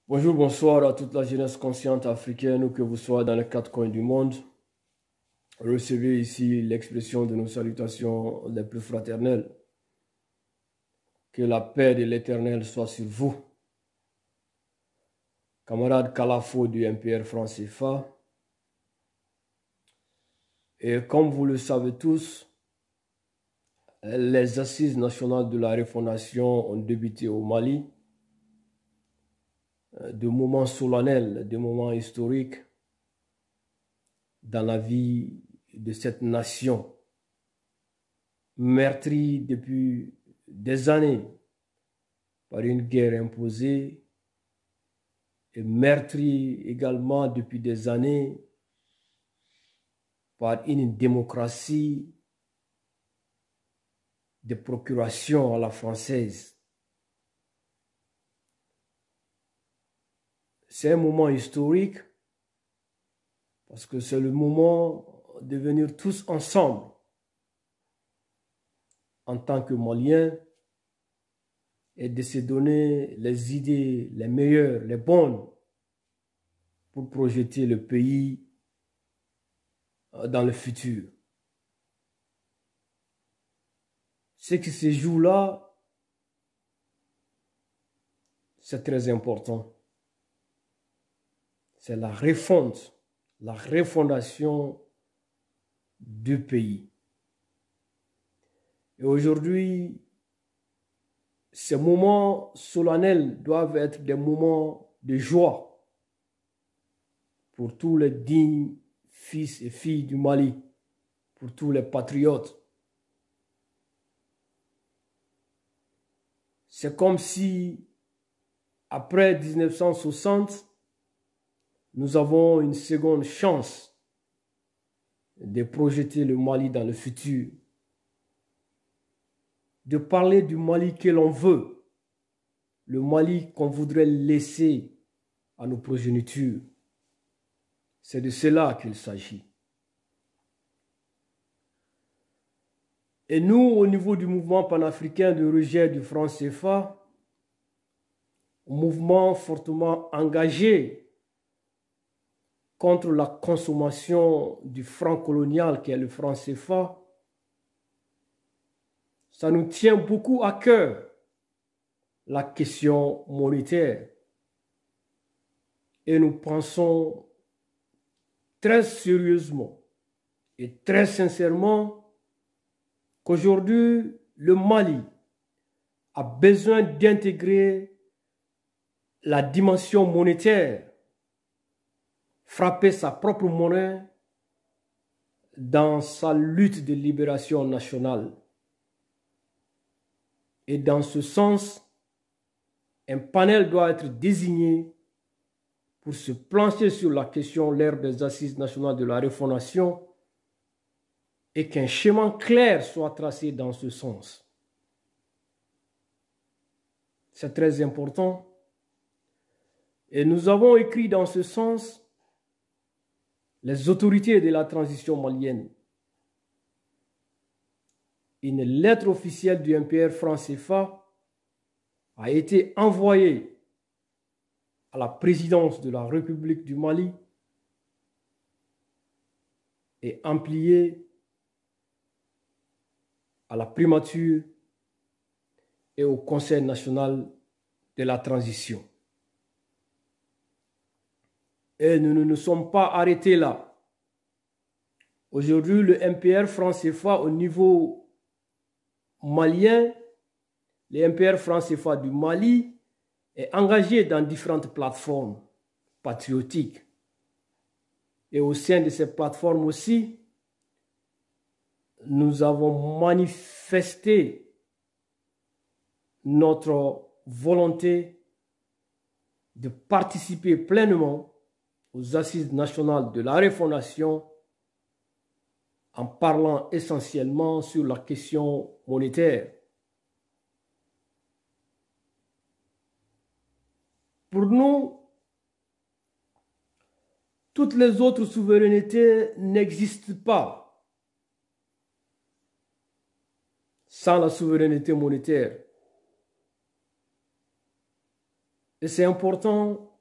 Bonjour, bonsoir à toute la jeunesse consciente africaine, où que vous soyez dans les quatre coins du monde. Recevez ici l'expression de nos salutations les plus fraternelles. Que la paix de l'Éternel soit sur vous. Camarade Kalafo du MPR franc CFA. Et comme vous le savez tous, les assises nationales de la refondation ont débuté au Mali. De moments solennels, de moments historiques dans la vie de cette nation, meurtrie depuis des années par une guerre imposée et meurtrie également depuis des années par une démocratie de procuration à la française. C'est un moment historique parce que c'est le moment de venir tous ensemble en tant que Maliens et de se donner les idées les meilleures, les bonnes pour projeter le pays dans le futur. Ce qui se joue là, c'est très important. C'est la refonte, la refondation du pays. Et aujourd'hui, ces moments solennels doivent être des moments de joie pour tous les dignes fils et filles du Mali, pour tous les patriotes. C'est comme si, après 1960, nous avons une seconde chance de projeter le Mali dans le futur, de parler du Mali que l'on veut, le Mali qu'on voudrait laisser à nos progénitures. C'est de cela qu'il s'agit. Et nous, au niveau du mouvement panafricain de rejet du franc CFA, mouvement fortement engagé contre la consommation du franc colonial qui est le franc CFA, ça nous tient beaucoup à cœur, la question monétaire. Et nous pensons très sérieusement et très sincèrement qu'aujourd'hui, le Mali a besoin d'intégrer la dimension monétaire, frapper sa propre monnaie dans sa lutte de libération nationale. Et dans ce sens, un panel doit être désigné pour se plancher sur la question lors des assises nationales de la refondation et qu'un schéma clair soit tracé dans ce sens. C'est très important. Et nous avons écrit dans ce sens les autorités de la transition malienne. Une lettre officielle du MPR franc CFA a été envoyée à la présidence de la République du Mali et ampliée à la primature et au Conseil national de la transition. Et nous ne nous sommes pas arrêtés là. Aujourd'hui, le MPR franc CFA au niveau malien, le MPR franc CFA du Mali est engagé dans différentes plateformes patriotiques. Et au sein de ces plateformes aussi, nous avons manifesté notre volonté de participer pleinement aux assises nationales de la refondation en parlant essentiellement sur la question monétaire. Pour nous, toutes les autres souverainetés n'existent pas sans la souveraineté monétaire. Et c'est important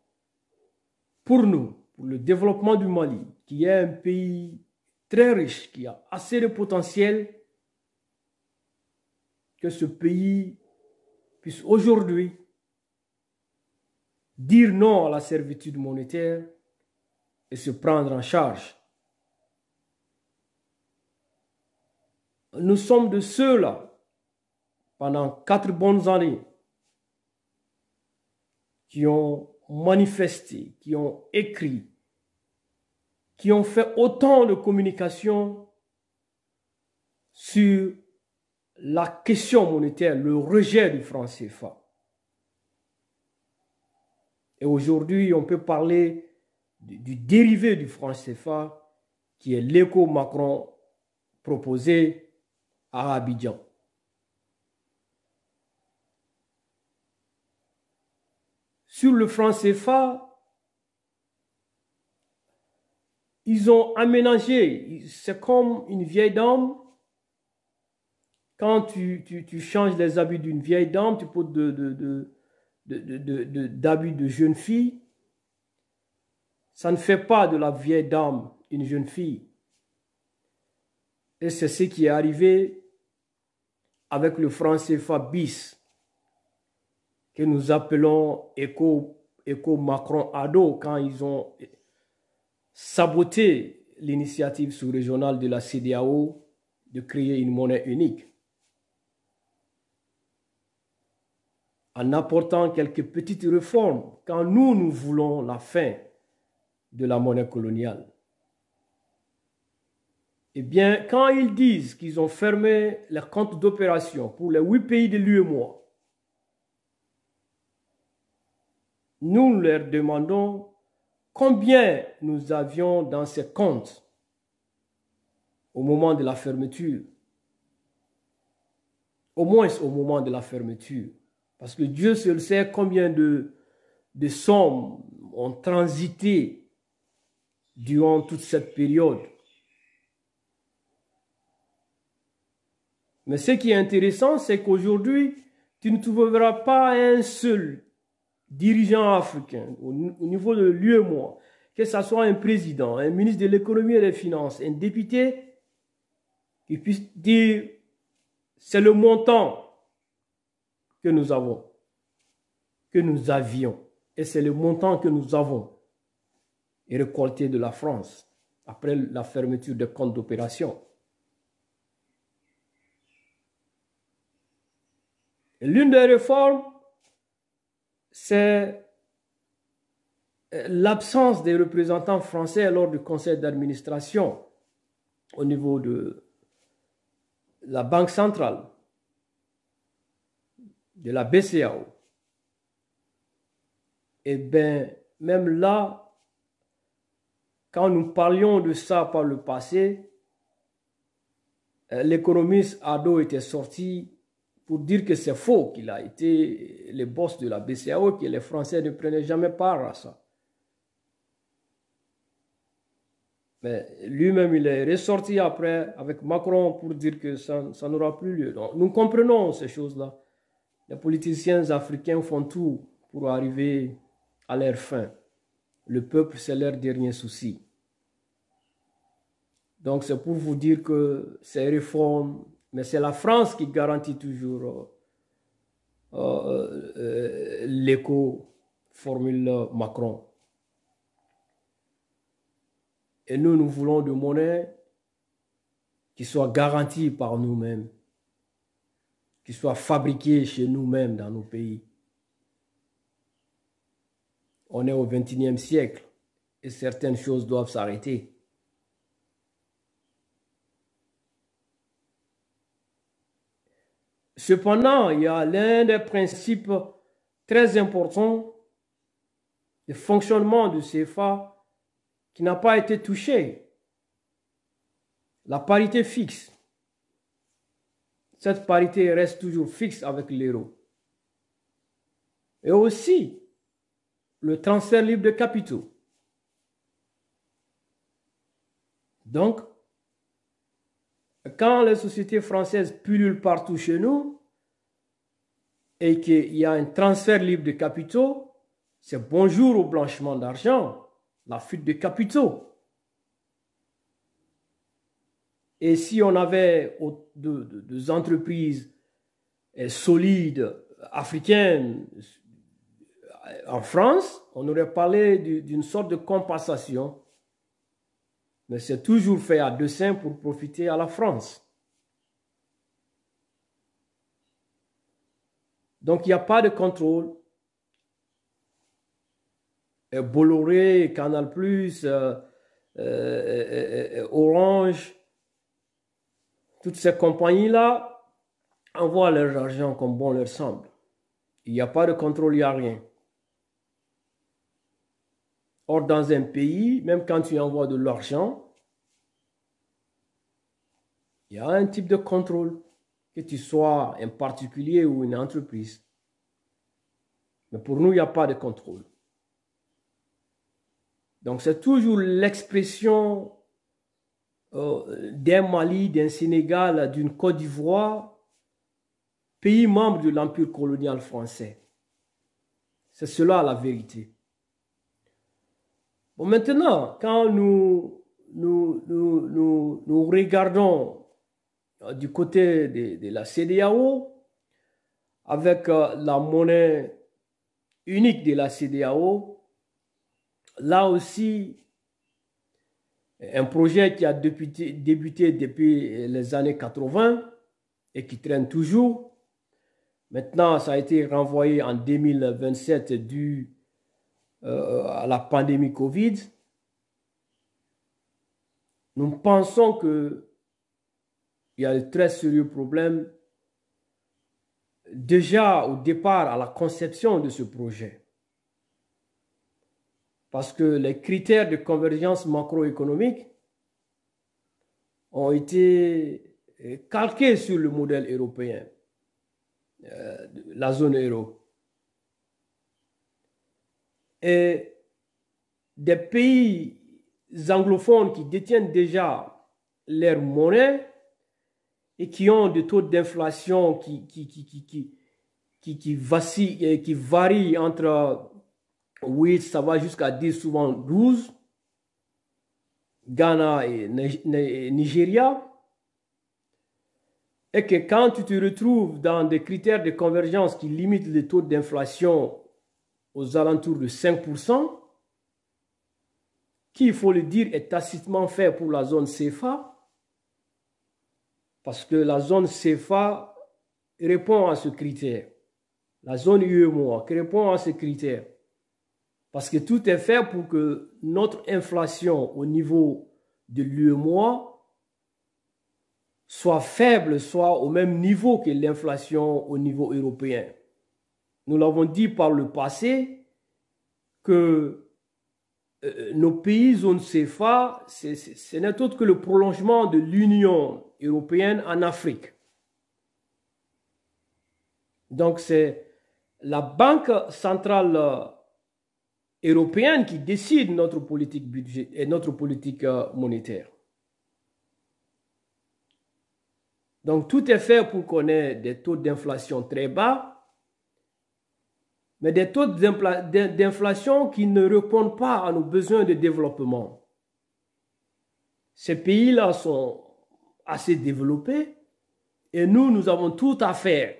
pour nous, pour le développement du Mali, qui est un pays très riche, qui a assez de potentiel, que ce pays puisse aujourd'hui dire non à la servitude monétaire et se prendre en charge. Nous sommes de ceux-là, pendant 4 bonnes années, qui ont manifesté, qui ont écrit, qui ont fait autant de communication sur la question monétaire, le rejet du franc CFA. Et aujourd'hui, on peut parler du dérivé du franc CFA, qui est l'éco Macron proposé à Abidjan. Sur le franc CFA, ils ont aménagé, c'est comme une vieille dame. Quand tu changes les habits d'une vieille dame, tu portes d'habits de jeune fille, ça ne fait pas de la vieille dame une jeune fille. Et c'est ce qui est arrivé avec le franc CFA bis, que nous appelons éco Macron ado, quand ils ont saboté l'initiative sous-régionale de la CEDEAO de créer une monnaie unique, en apportant quelques petites réformes, quand nous voulons la fin de la monnaie coloniale. Eh bien, quand ils disent qu'ils ont fermé leurs comptes d'opération pour les 8 pays de l'UEMOA, nous leur demandons combien nous avions dans ces comptes au moment de la fermeture. Au moins au moment de la fermeture. Parce que Dieu seul sait combien de sommes ont transité durant toute cette période. Mais ce qui est intéressant, c'est qu'aujourd'hui, tu ne trouveras pas un seul dirigeant africain au niveau de l'UEMOA, que ce soit un président, un ministre de l'économie et des finances, un député, qui puisse dire c'est le montant que nous avons, que nous avions, et c'est le montant que nous avons récolté de la France après la fermeture des comptes d'opération. L'une des réformes, c'est l'absence des représentants français lors du conseil d'administration au niveau de la Banque centrale, de la BCEAO. Et bien, même là, quand nous parlions de ça par le passé, l'économiste Ado était sorti pour dire que c'est faux, qu'il a été le boss de la BCEAO, que les Français ne prenaient jamais part à ça. Mais lui-même, il est ressorti après avec Macron pour dire que ça n'aura plus lieu. Donc, nous comprenons ces choses-là. Les politiciens africains font tout pour arriver à leur fin. Le peuple, c'est leur dernier souci. Donc, c'est pour vous dire que ces réformes, mais c'est la France qui garantit toujours l'éco-formule Macron. Et nous voulons de monnaie qui soit garantie par nous-mêmes, qui soit fabriquée chez nous-mêmes dans nos pays. On est au XXIe siècle et certaines choses doivent s'arrêter. Cependant, il y a l'un des principes très importants de fonctionnement du CFA qui n'a pas été touché. La parité fixe. Cette parité reste toujours fixe avec l'euro. Et aussi, le transfert libre de capitaux. Donc, quand les sociétés françaises pullulent partout chez nous et qu'il y a un transfert libre de capitaux, c'est bonjour au blanchiment d'argent, la fuite de capitaux. Et si on avait des entreprises solides, africaines, en France, on aurait parlé d'une sorte de compensation. Mais c'est toujours fait à dessein pour profiter à la France. Donc, il n'y a pas de contrôle. Bolloré, Canal+, Orange, toutes ces compagnies-là envoient leur argent comme bon leur semble. Il n'y a pas de contrôle, il n'y a rien. Or, dans un pays, même quand tu envoies de l'argent, il y a un type de contrôle, que tu sois un particulier ou une entreprise. Mais pour nous, il n'y a pas de contrôle. Donc, c'est toujours l'expression d'un Mali, d'un Sénégal, d'une Côte d'Ivoire, pays membre de l'Empire colonial français. C'est cela la vérité. Bon, maintenant, quand nous regardons du côté de la CEDEAO, avec la monnaie unique de la CEDEAO, là aussi, un projet qui a débuté depuis les années 80 et qui traîne toujours. Maintenant, ça a été renvoyé en 2027 dû à la pandémie Covid. Nous pensons qu'il y a un très sérieux problème déjà au départ à la conception de ce projet. Parce que les critères de convergence macroéconomique ont été calqués sur le modèle européen, la zone euro. Et des pays anglophones qui détiennent déjà leur monnaie et qui ont des taux d'inflation qui vacillent, qui varient entre 8, ça va jusqu'à 10, souvent 12, Ghana et Nigeria, et que quand tu te retrouves dans des critères de convergence qui limitent le taux d'inflation aux alentours de 5%, qui, il faut le dire, est tacitement fait pour la zone CFA, parce que la zone CFA répond à ce critère. La zone UEMOA répond à ce critère. Parce que tout est fait pour que notre inflation au niveau de l'UEMOA soit faible, soit au même niveau que l'inflation au niveau européen. Nous l'avons dit par le passé que nos pays zone CFA, ce n'est autre que le prolongement de l'Union européenne en Afrique. Donc c'est la Banque centrale européenne qui décide notre politique budget et notre politique monétaire. Donc tout est fait pour qu'on ait des taux d'inflation très bas, mais des taux d'inflation qui ne répondent pas à nos besoins de développement. Ces pays-là sont assez développés et nous avons tout à faire.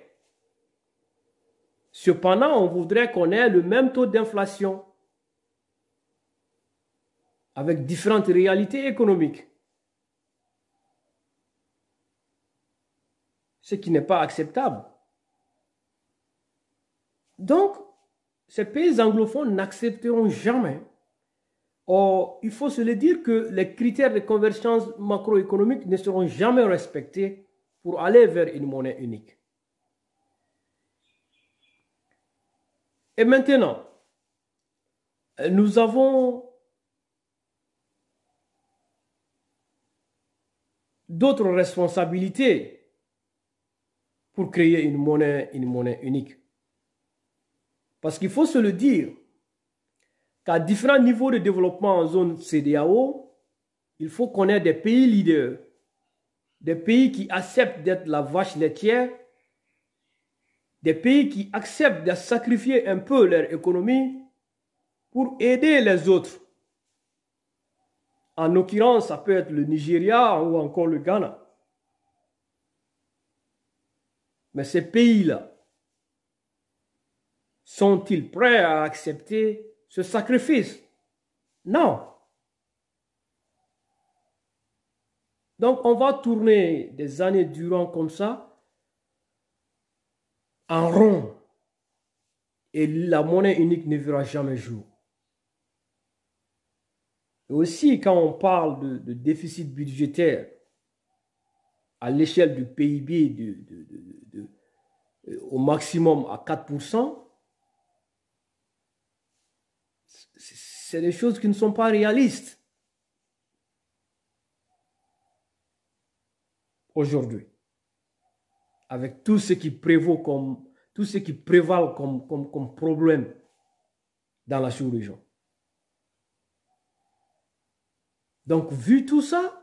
Cependant, on voudrait qu'on ait le même taux d'inflation avec différentes réalités économiques. Ce qui n'est pas acceptable. Donc, ces pays anglophones n'accepteront jamais. Or, il faut se le dire que les critères de convergence macroéconomique ne seront jamais respectés pour aller vers une monnaie unique. Et maintenant, nous avons d'autres responsabilités pour créer une monnaie unique. Parce qu'il faut se le dire, qu'à différents niveaux de développement en zone CEDEAO, il faut qu'on ait des pays leaders, des pays qui acceptent d'être la vache laitière, des pays qui acceptent de sacrifier un peu leur économie pour aider les autres. En l'occurrence, ça peut être le Nigeria ou encore le Ghana. Mais ces pays-là, sont-ils prêts à accepter ce sacrifice? Non. Donc, on va tourner des années durant comme ça, en rond. Et la monnaie unique ne verra jamais jour. Et aussi, quand on parle de déficit budgétaire à l'échelle du PIB au maximum à 4%, c'est des choses qui ne sont pas réalistes aujourd'hui, avec tout ce qui prévaut tout ce qui prévale comme problème dans la sous-région. Donc, vu tout ça,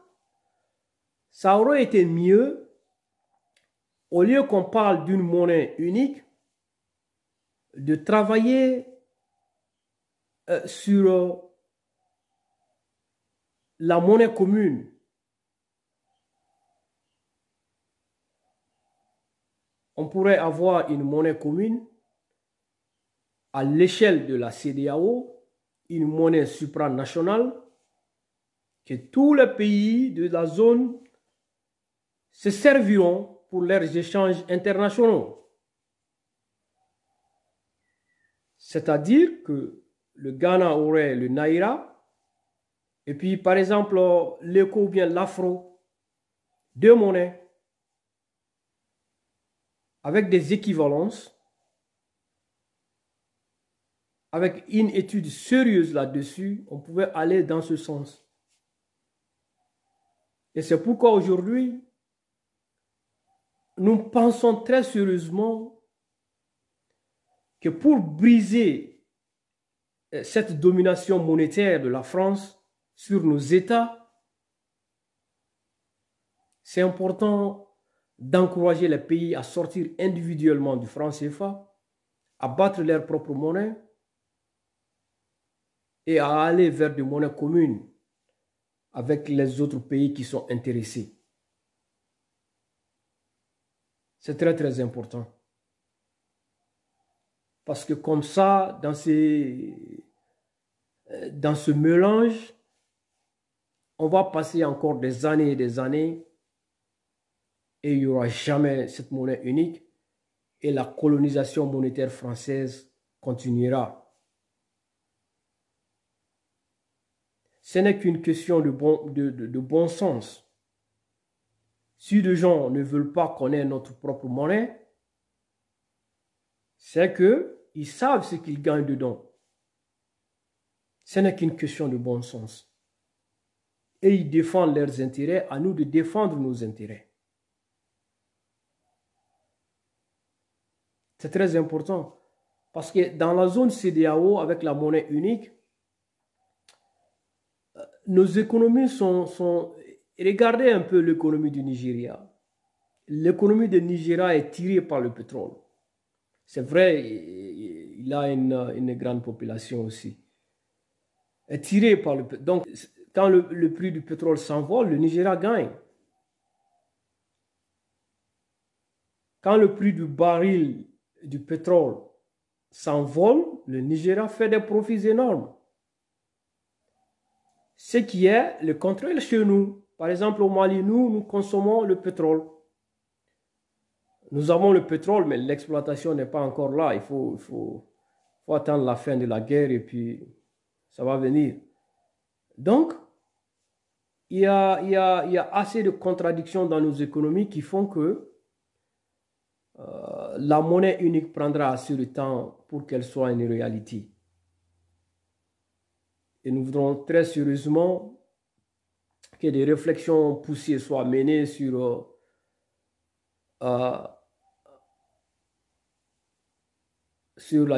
ça aurait été mieux, au lieu qu'on parle d'une monnaie unique, de travailler sur la monnaie commune. On pourrait avoir une monnaie commune à l'échelle de la CEDEAO, une monnaie supranationale, que tous les pays de la zone se serviront pour leurs échanges internationaux. C'est-à-dire que le Ghana aurait le Naira, et puis par exemple l'Eco ou bien l'Afro, deux monnaies, avec des équivalences, avec une étude sérieuse là-dessus, on pouvait aller dans ce sens. Et c'est pourquoi aujourd'hui, nous pensons très sérieusement que pour briser cette domination monétaire de la France sur nos États, c'est important d'encourager les pays à sortir individuellement du franc CFA, à battre leur propre monnaie et à aller vers des monnaies communes avec les autres pays qui sont intéressés. C'est très très important. Parce que comme ça, dans ce mélange, on va passer encore des années et des années et il n'y aura jamais cette monnaie unique et la colonisation monétaire française continuera. Ce n'est qu'une question de bon sens. Si les gens ne veulent pas connaître notre propre monnaie, c'est qu'ils savent ce qu'ils gagnent dedans. Ce n'est qu'une question de bon sens. Et ils défendent leurs intérêts, à nous de défendre nos intérêts. C'est très important. Parce que dans la zone CEDEAO, avec la monnaie unique, nos économies sont... Regardez un peu l'économie du Nigeria. L'économie du Nigeria est tirée par le pétrole. C'est vrai, il a une grande population aussi. Est tirée par le pétrole. Donc, quand le prix du pétrole s'envole, le Nigeria gagne. Quand le prix du baril du pétrole s'envole, le Nigeria fait des profits énormes. Ce qui est le contraire chez nous. Par exemple, au Mali, nous consommons le pétrole. Nous avons le pétrole, mais l'exploitation n'est pas encore là. Il faut attendre la fin de la guerre et puis ça va venir. Donc, il y a assez de contradictions dans nos économies qui font que la monnaie unique prendra assez de temps pour qu'elle soit une réalité. Et nous voudrons très sérieusement que des réflexions poussées soient menées sur la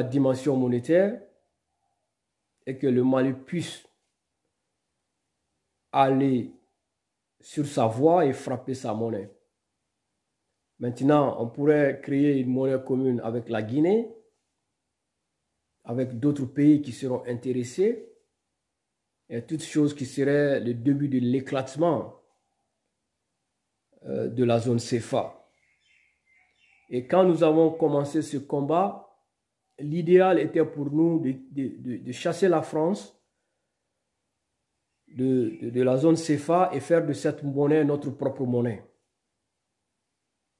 dimension monétaire et que le Mali puisse aller sur sa voie et frapper sa monnaie. Maintenant, on pourrait créer une monnaie commune avec la Guinée, avec d'autres pays qui seront intéressés, et toutes choses qui seraient le début de l'éclatement de la zone CFA. Et quand nous avons commencé ce combat, l'idéal était pour nous de chasser la France de la zone CFA et faire de cette monnaie notre propre monnaie.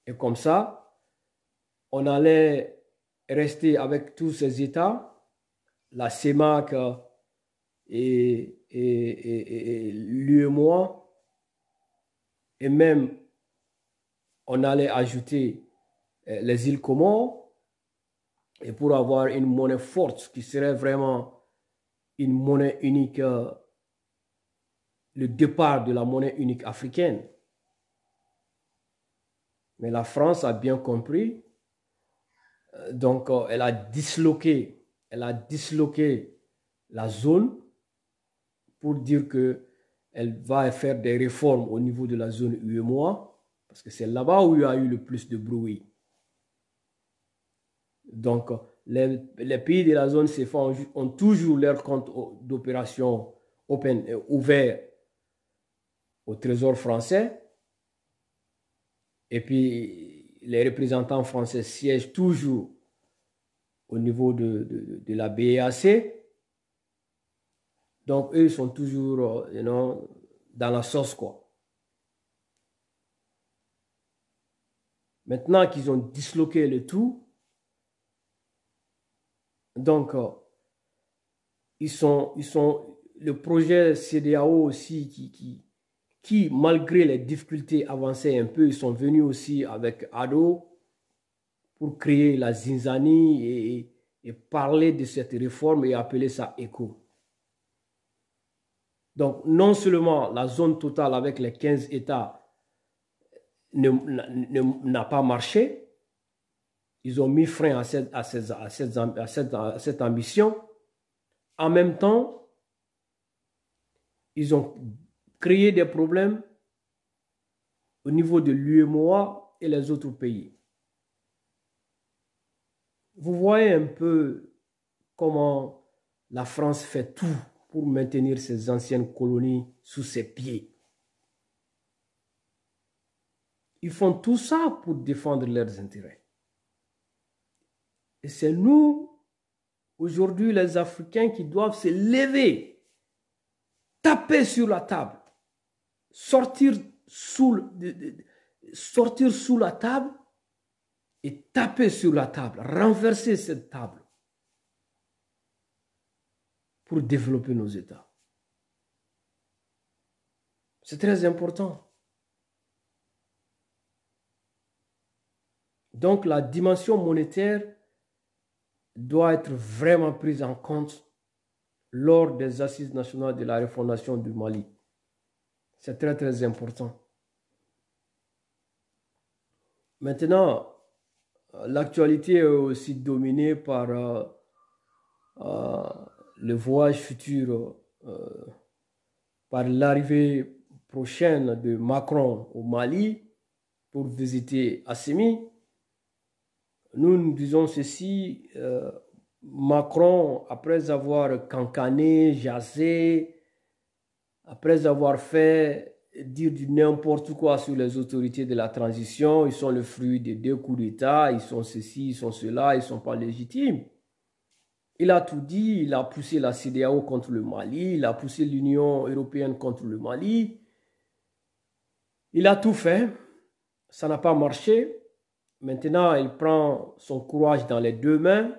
Et comme ça, on allait rester avec tous ces États, la CEMAC et l'UEMOA, et même on allait ajouter les îles Comores, et pour avoir une monnaie forte qui serait vraiment une monnaie unique, le départ de la monnaie unique africaine. Mais la France a bien compris, donc elle a disloqué la zone pour dire qu'elle va faire des réformes au niveau de la zone UEMOA, parce que c'est là-bas où il y a eu le plus de bruit. Donc, les pays de la zone CFA ont toujours leur compte d'opération ouvert au Trésor français. Et puis, les représentants français siègent toujours au niveau de la BEAC. Donc, eux sont toujours dans la sauce, quoi. Maintenant qu'ils ont disloqué le tout, donc, le projet CEDEAO aussi qui, malgré les difficultés, avançait un peu. Ils sont venus aussi avec ADO pour créer la Zinzani et parler de cette réforme et appeler ça ECO. Donc, non seulement la zone totale avec les 15 États n'a pas marché, ils ont mis frein à cette ambition. En même temps, ils ont créé des problèmes au niveau de l'UEMOA et les autres pays. Vous voyez un peu comment la France fait tout pour maintenir ses anciennes colonies sous ses pieds. Ils font tout ça pour défendre leurs intérêts. Et c'est nous, aujourd'hui, les Africains, qui doivent se lever, taper sur la table, sortir sous la table et taper sur la table, renverser cette table pour développer nos États. C'est très important. Donc la dimension monétaire doit être vraiment prise en compte lors des assises nationales de la refondation du Mali. C'est très très important. Maintenant, l'actualité est aussi dominée par le voyage futur, par l'arrivée prochaine de Macron au Mali pour visiter Assimi. Nous disons ceci, Macron, après avoir cancané, jasé, après avoir dire du n'importe quoi sur les autorités de la transition, ils sont le fruit de 2 coups d'État, ils sont ceci, ils sont cela, ils ne sont pas légitimes. Il a tout dit, il a poussé la CEDEAO contre le Mali, il a poussé l'Union européenne contre le Mali. Il a tout fait, ça n'a pas marché. Maintenant, il prend son courage dans les 2 mains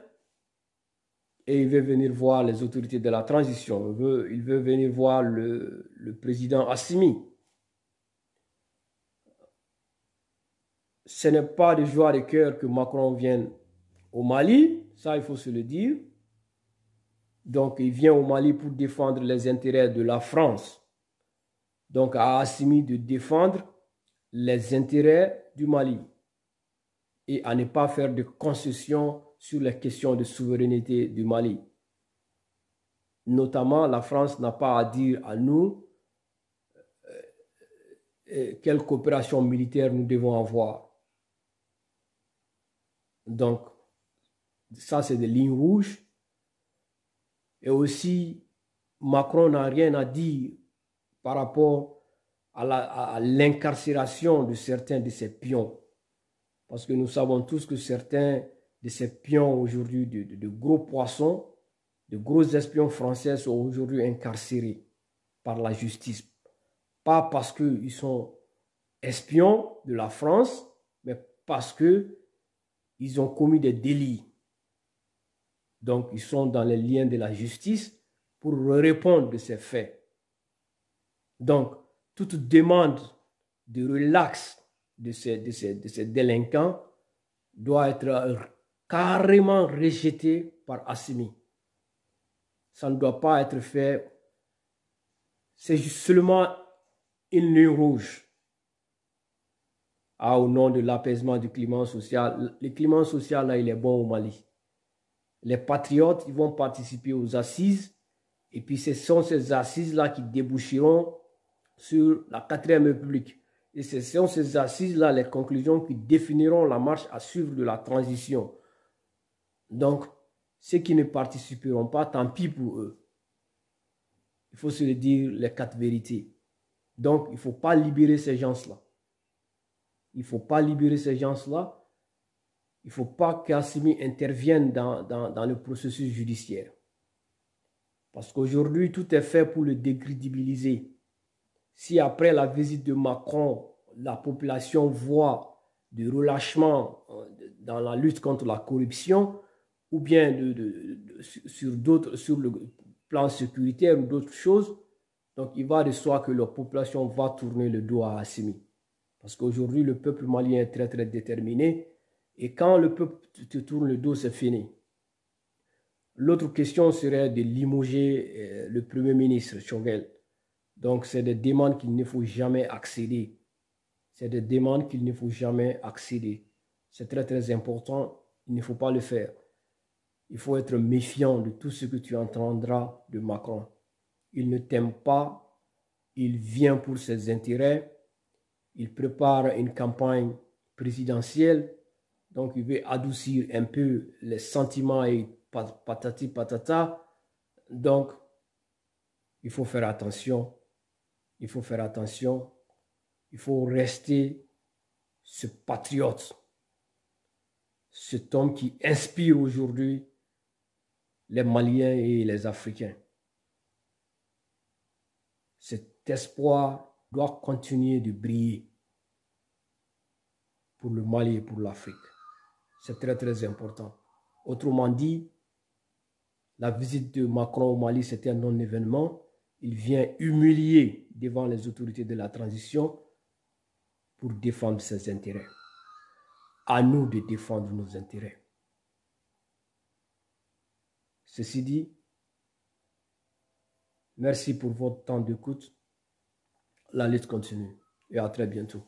et il veut venir voir les autorités de la transition. Il veut venir voir le président Assimi. Ce n'est pas de joie de cœur que Macron vienne au Mali, ça il faut se le dire. Donc il vient au Mali pour défendre les intérêts de la France. Donc à Assimi de défendre les intérêts du Mali et à ne pas faire de concessions sur les questions de souveraineté du Mali. Notamment, la France n'a pas à dire à nous quelle coopération militaire nous devons avoir. Donc, ça, c'est des lignes rouges Et aussi, Macron n'a rien à dire par rapport à l'incarcération de certains de ses pions. Parce que nous savons tous que certains de ces pions aujourd'hui, de gros poissons, de gros espions français sont aujourd'hui incarcérés par la justice. Pas parce qu'ils sont espions de la France, mais parce qu'ils ont commis des délits. Donc, ils sont dans les liens de la justice pour répondre de ces faits. Donc, toute demande de relax de ces délinquants doit être carrément rejetée par Assimi. Ça ne doit pas être fait. C'est seulement une ligne rouge. Ah, au nom de l'apaisement du climat social. Le climat social, là, il est bon au Mali. Les patriotes, ils vont participer aux assises. Et puis, ce sont ces assises-là qui déboucheront sur la 4e République. Et ce sont ces assises-là, les conclusions qui définiront la marche à suivre de la transition. Donc, ceux qui ne participeront pas, tant pis pour eux. Il faut se le dire, les 4 vérités. Donc, il ne faut pas libérer ces gens-là. Il ne faut pas libérer ces gens-là. Il ne faut pas qu'Assimi intervienne dans le processus judiciaire. Parce qu'aujourd'hui, tout est fait pour le décrédibiliser. Si après la visite de Macron, la population voit du relâchement dans la lutte contre la corruption, ou bien sur le plan sécuritaire ou d'autres choses, donc il va de soi que la population va tourner le dos à Assimi. Parce qu'aujourd'hui, le peuple malien est très, très déterminé. Et quand le peuple te tourne le dos, c'est fini. L'autre question serait de limoger le Premier ministre, Choguel. Donc, c'est des demandes qu'il ne faut jamais accéder. C'est des demandes qu'il ne faut jamais accéder. C'est très, très important. Il ne faut pas le faire. Il faut être méfiant de tout ce que tu entendras de Macron. Il ne t'aime pas. Il vient pour ses intérêts. Il prépare une campagne présidentielle. Donc, il veut adoucir un peu les sentiments et patati patata. Donc, il faut faire attention. Il faut faire attention. Il faut rester ce patriote. Cet homme qui inspire aujourd'hui les Maliens et les Africains. Cet espoir doit continuer de briller pour le Mali et pour l'Afrique. C'est très, très important. Autrement dit, la visite de Macron au Mali, c'était un non-événement. Il vient humilier devant les autorités de la transition pour défendre ses intérêts. À nous de défendre nos intérêts. Ceci dit, merci pour votre temps d'écoute. La lutte continue et à très bientôt.